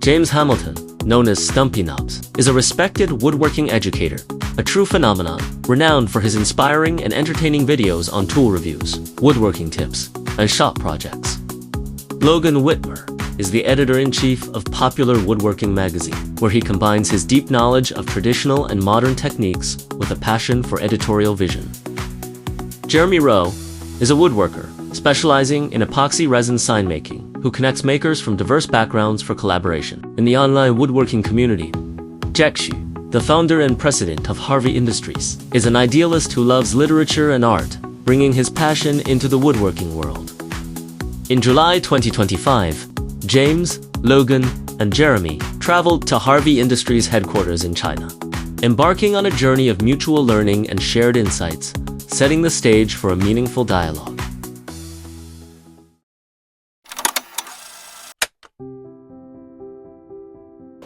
James Hamilton, known as Stumpy Knobs, is a respected woodworking educator, a true phenomenon, renowned for his inspiring and entertaining videos on tool reviews, woodworking tips, and shop projects. Logan Whitmer is the editor-in-chief of Popular Woodworking magazine, where he combines his deep knowledge of traditional and modern techniques with a passion for editorial vision. Jeremy Rowe is a woodworker specializing in epoxy resin sign making, who connects makers from diverse backgrounds for collaboration. In the online woodworking community, Jack Xu, the founder and president of Harvey Industries, is an idealist who loves literature and art, bringing his passion into the woodworking world. In July 2025, James, Logan, and Jeremy traveled to Harvey Industries headquarters in China, embarking on a journey of mutual learning and shared insights, setting the stage for a meaningful dialogue.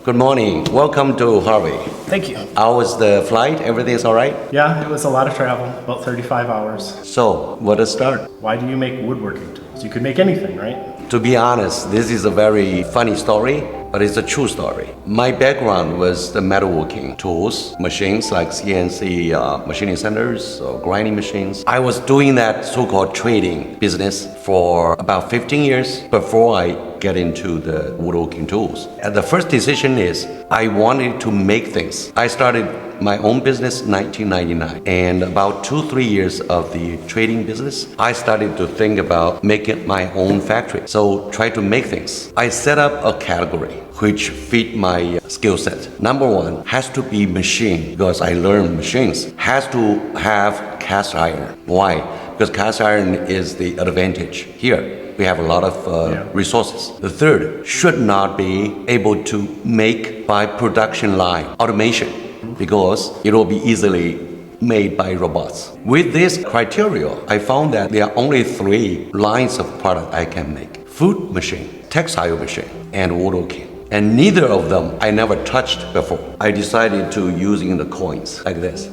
Good morning. Welcome to Harvey. Thank you. How was the flight? Everything is all right? Yeah, it was a lot of travel, about 35 hours. So, what to start? Why do you make woodworking tools? You could make anything, right? To be honest, this is a very funny story, but it's a true story. My background was the metalworking tools, machines like CNC machining centers or grinding machines. I was doing that so-called trading business for about 15 years before I get into the woodworking tools. And the first decision is I wanted to make things. I started my own business in 1999, and about 2-3 years of the trading business, I started to think about making my own factory. So try to make things. I set up a category which fit my skill set. Number one has to be machine, because I learned machines. Has to have cast iron. Why? Because cast iron is the advantage here. We have a lot of resources. The third should not be able to make by production line, automation, because it will be easily made by robots. With this criteria, I found that there are only 3 lines of product I can make: food machine, textile machine, and woodworking. And neither of them I never touched before. I decided to using the coins like this,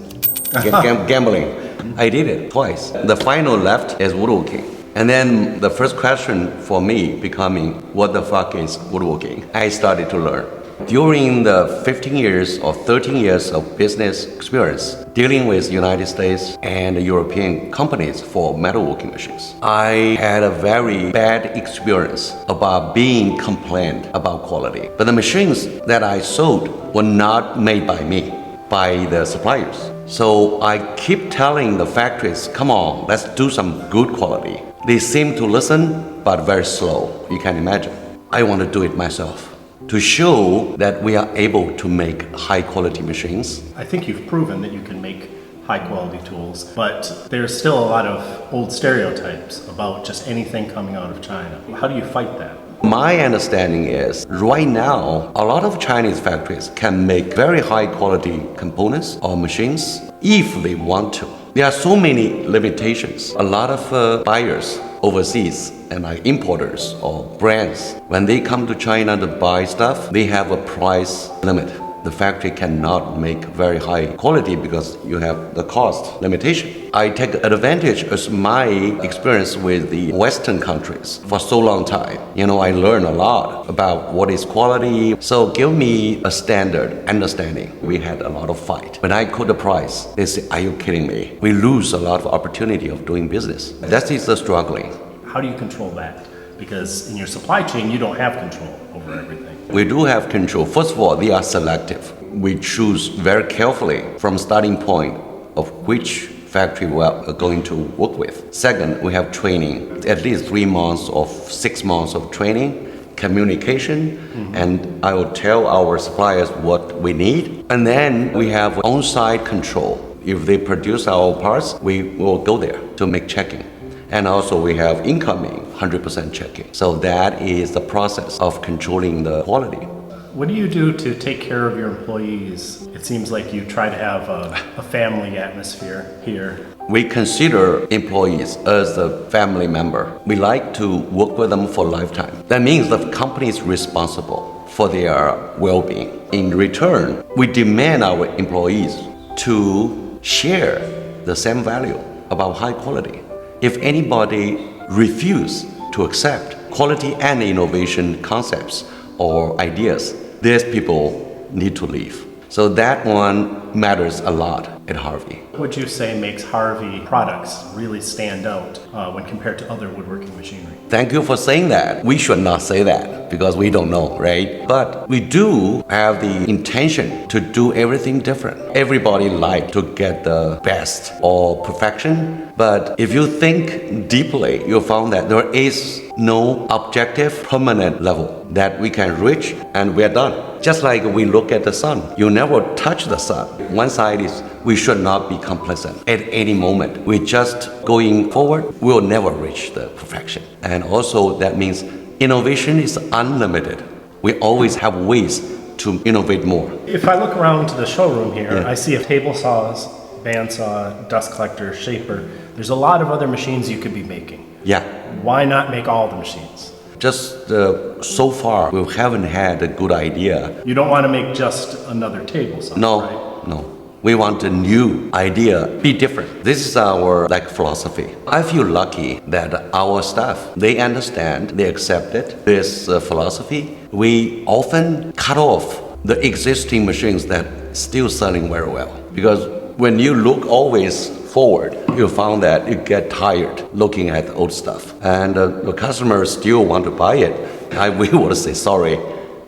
gambling. I did it twice. The final left is woodworking. And then the first question for me becoming, what the fuck is woodworking? I started to learn. During the 15 years or 13 years of business experience dealing with United States and European companies for metalworking machines, I had a very bad experience about being complained about quality. But the machines that I sold were not made by me, by the suppliers. So I keep telling the factories, come on, let's do some good quality. They seem to listen, but very slow. You can imagine. I want to do it myself to show that we are able to make high quality machines. I think you've proven that you can make high quality tools, but there's still a lot of old stereotypes about just anything coming out of China. How do you fight that? My understanding is right now, a lot of Chinese factories can make very high quality components or machines if they want to. There are so many limitations. A lot of buyers overseas and importers or brands, when they come to China to buy stuff, they have a price limit. The factory cannot make very high quality because you have the cost limitation. I take advantage of my experience with the Western countries for so long time. I learned a lot about what is quality. So give me a standard understanding. We had a lot of fight. When I quote the price, they say, are you kidding me? We lose a lot of opportunity of doing business. That is the struggling. How do you control that? Because in your supply chain, you don't have control over everything. We do have control. First of all, they are selective. We choose very carefully from starting point of which factory we are going to work with. Second, we have training, at least 3 months or 6 months of training, communication, and I will tell our suppliers what we need. And then we have on-site control. If they produce our parts, we will go there to make checking. And also we have incoming 100% checking. So that is the process of controlling the quality. What do you do to take care of your employees? It seems like you try to have a family atmosphere here. We consider employees as a family member. We like to work with them for a lifetime. That means the company is responsible for their well-being. In return, we demand our employees to share the same value about high quality. If anybody refuses to accept quality and innovation concepts or ideas, these people need to leave. So that one matters a lot at Harvey. What would you say makes Harvey products really stand out when compared to other woodworking machinery? Thank you for saying that. We should not say that because we don't know, right? But we do have the intention to do everything different. Everybody like to get the best or perfection. But if you think deeply, you'll find that there is no objective permanent level that we can reach and we're done. Just like we look at the sun, you never touch the sun. One side is we should not be complacent at any moment. We're just going forward, we'll never reach the perfection. And also that means innovation is unlimited. We always have ways to innovate more. If I look around the showroom here, Yeah. I see a table saws, bandsaw, dust collector, shaper. There's a lot of other machines you could be making. Yeah. Why not make all the machines? Just so far, we haven't had a good idea. You don't want to make just another table saw, right? No. We want a new idea, be different. This is our philosophy. I feel lucky that our staff, they understand, they accepted this philosophy. We often cut off the existing machines that still selling very well. Because when you look always forward, you found that you get tired looking at the old stuff. And the customers still want to buy it. We would say, sorry,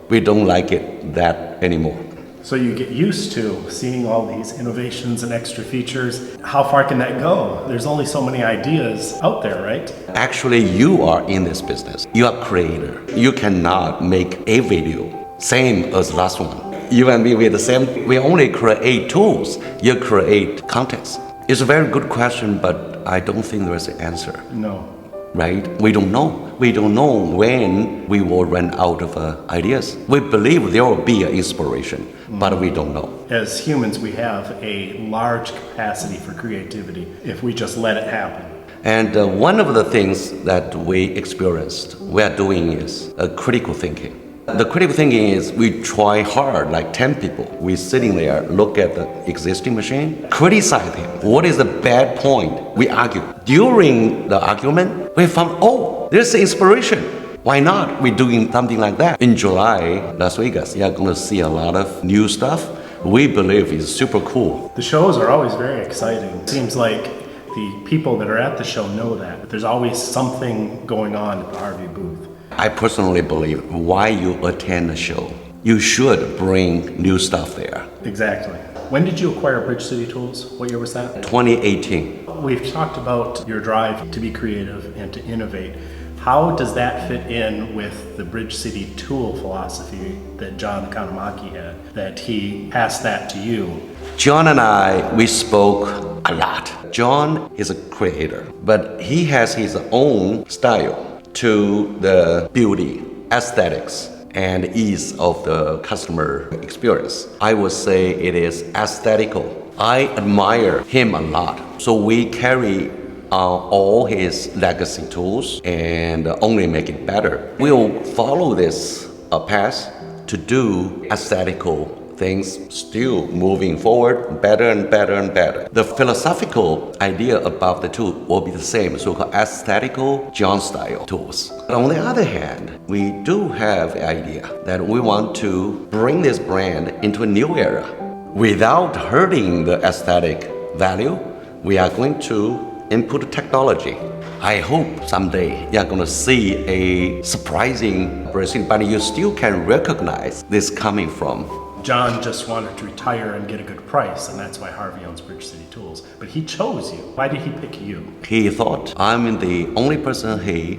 we don't like it that anymore. So you get used to seeing all these innovations and extra features. How far can that go? There's only so many ideas out there, right? Actually, you are in this business. You are creator. You cannot make a video same as last one. You and me, we're the same. We only create tools. You create contents. It's a very good question, but I don't think there is an answer. No. Right? We don't know. We don't know when we will run out of ideas. We believe there will be an inspiration, but we don't know. As humans, we have a large capacity for creativity if we just let it happen. And one of the things that we experienced, we are doing is critical thinking. The critical thinking is we try hard, like 10 people. We're sitting there, look at the existing machine, criticize him. What is the bad point? We argue. During the argument, we found, there's inspiration. Why not? We're doing something like that. In July, Las Vegas, you're going to see a lot of new stuff. We believe is super cool. The shows are always very exciting. It seems like the people that are at the show know that. There's always something going on at the Harvey booth. I personally believe why you attend a show, you should bring new stuff there. Exactly. When did you acquire Bridge City Tools? What year was that? 2018. We've talked about your drive to be creative and to innovate. How does that fit in with the Bridge City tool philosophy that John Kanamaki had, that he passed that to you? John and I, we spoke a lot. John is a creator, but he has his own style to the beauty, aesthetics, and ease of the customer experience. I would say it is aesthetical. I admire him a lot. So we carry all his legacy tools and only make it better. We'll follow this path to do aesthetical things, still moving forward better and better and better. The philosophical idea about the tool will be the same, so-called aesthetical John style tools. But on the other hand, we do have the idea that we want to bring this brand into a new era. Without hurting the aesthetic value, we are going to input technology. I hope someday you're going to see a surprising Brazil, but you still can recognize this coming from. John just wanted to retire and get a good price, and that's why Harvey owns Bridge City Tools. But he chose you. Why did he pick you? He thought I'm the only person he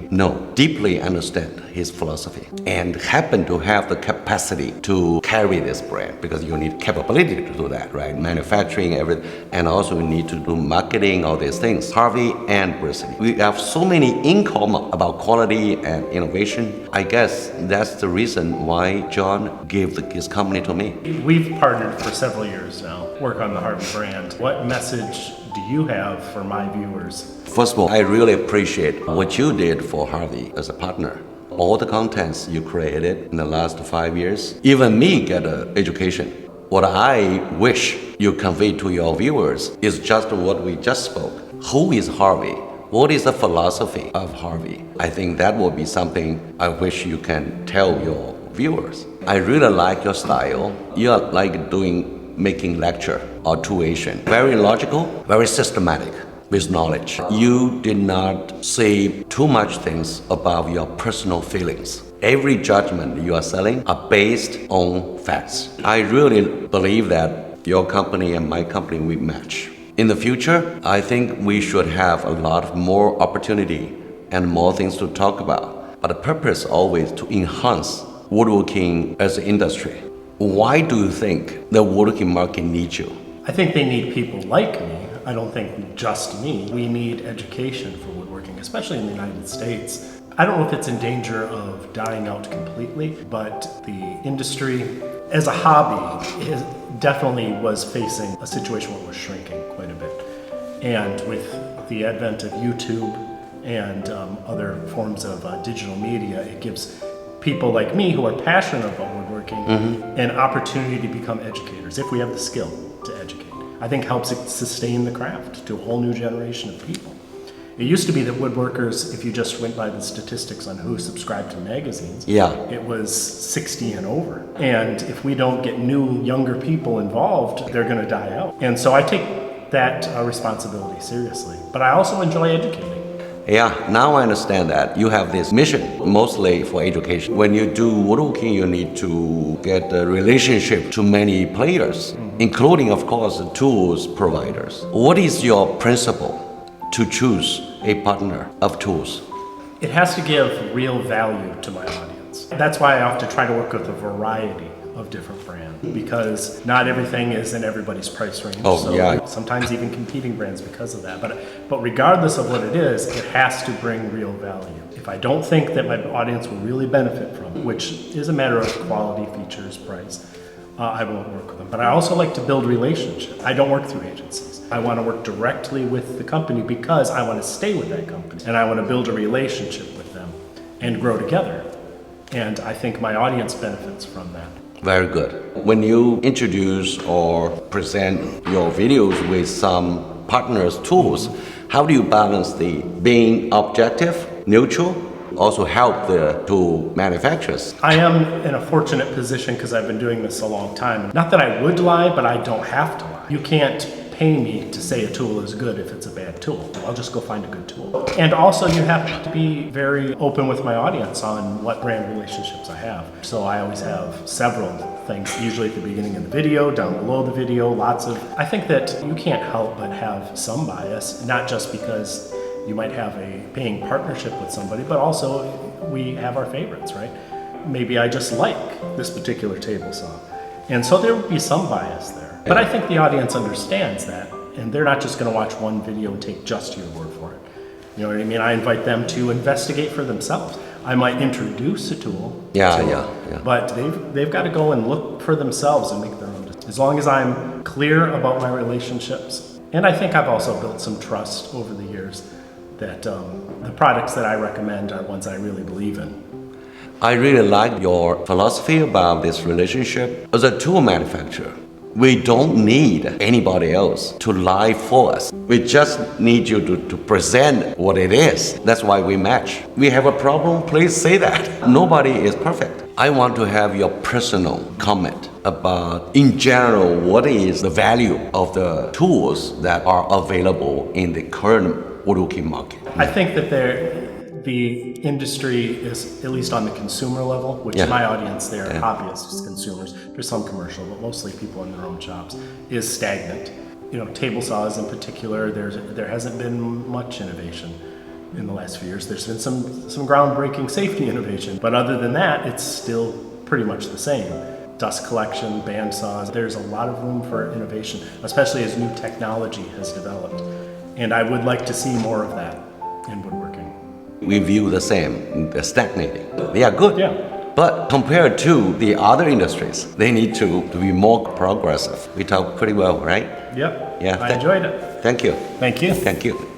deeply understand his philosophy and happen to have the capacity to carry this brand, because you need capability to do that, right? Manufacturing, everything, and also you need to do marketing, all these things. Harvey and Bridge City, we have so many in common about quality and innovation. I guess that's the reason why John gave his company to me. We've partnered for several years now, work on the Harvey brand. What message do you have for my viewers? First of all, I really appreciate what you did for Harvey as a partner. All the contents you created in the last 5 years, even me get an education. What I wish you convey to your viewers is just what we just spoke. Who is Harvey? What is the philosophy of Harvey? I think that will be something I wish you can tell your viewers. I really like your style. You are like making lecture or tuition. Very logical, very systematic with knowledge. You did not say too much things about your personal feelings. Every judgment you are selling are based on facts. I really believe that your company and my company will match. In the future, I think we should have a lot more opportunity and more things to talk about. But the purpose always to enhance woodworking as an industry. Why do you think the woodworking market needs you? I think they need people like me. I don't think just me. We need education for woodworking, especially in the United States. I don't know if it's in danger of dying out completely, but the industry as a hobby definitely was facing a situation where it was shrinking quite a bit. And with the advent of YouTube and other forms of digital media, it gives people like me who are passionate about woodworking an opportunity to become educators if we have the skill to educate. I think helps it sustain the craft to a whole new generation of people. It used to be that woodworkers, if you just went by the statistics on who subscribed to magazines, it was 60 and over. And if we don't get new, younger people involved, they're going to die out. And so I take that responsibility seriously. But I also enjoy educating. Yeah, now I understand that you have this mission, mostly for education. When you do woodworking, you need to get a relationship to many players, including, of course, the tools providers. What is your principle to choose a partner of tools? It has to give real value to my audience. That's why I have to try to work with a variety of different brands, because not everything is in everybody's price range. Sometimes even competing brands because of that. But regardless of what it is, it has to bring real value. If I don't think that my audience will really benefit from it, which is a matter of quality, features, price, I won't work with them. But I also like to build relationships. I don't work through agencies. I want to work directly with the company because I want to stay with that company and I want to build a relationship with them and grow together. And I think my audience benefits from that. Very good. When you introduce or present your videos with some partners' tools, how do you balance the being objective, neutral, also help the tool manufacturers? I am in a fortunate position because I've been doing this a long time. Not that I would lie, but I don't have to lie. You can't pay me to say a tool is good if it's a bad tool. I'll just go find a good tool. And also you have to be very open with my audience on what brand relationships I have. So I always have several things, usually at the beginning of the video, down below the video, I think that you can't help but have some bias, not just because you might have a paying partnership with somebody, but also we have our favorites, right? Maybe I just like this particular table saw. And so there would be some bias there. But I think the audience understands that, and they're not just going to watch one video and take just your word for it. You know what I mean? I invite them to investigate for themselves. I might introduce a tool, but they've got to go and look for themselves and make their own decisions. As long as I'm clear about my relationships. And I think I've also built some trust over the years that the products that I recommend are ones I really believe in. I really like your philosophy about this relationship. As a tool manufacturer, we don't need anybody else to lie for us. We just need you to present what it is. That's why we match. We have a problem, please say that. Nobody is perfect. I want to have your personal comment about, in general, what is the value of the tools that are available in the current woodworking market. I think that the industry is, at least on the consumer level, which my audience, they're hobbyists, consumers, there's some commercial, but mostly people in their own shops, is stagnant. You know, table saws in particular, there hasn't been much innovation in the last few years. There's been some groundbreaking safety innovation, but other than that, it's still pretty much the same. Dust collection, band saws, there's a lot of room for innovation, especially as new technology has developed. And I would like to see more of that in woodworking. We view the same, they're stagnating. They are good, But compared to the other industries, they need to be more progressive. We talk pretty well, right? Yep. Yeah. I enjoyed it. Thank you. Thank you. Thank you.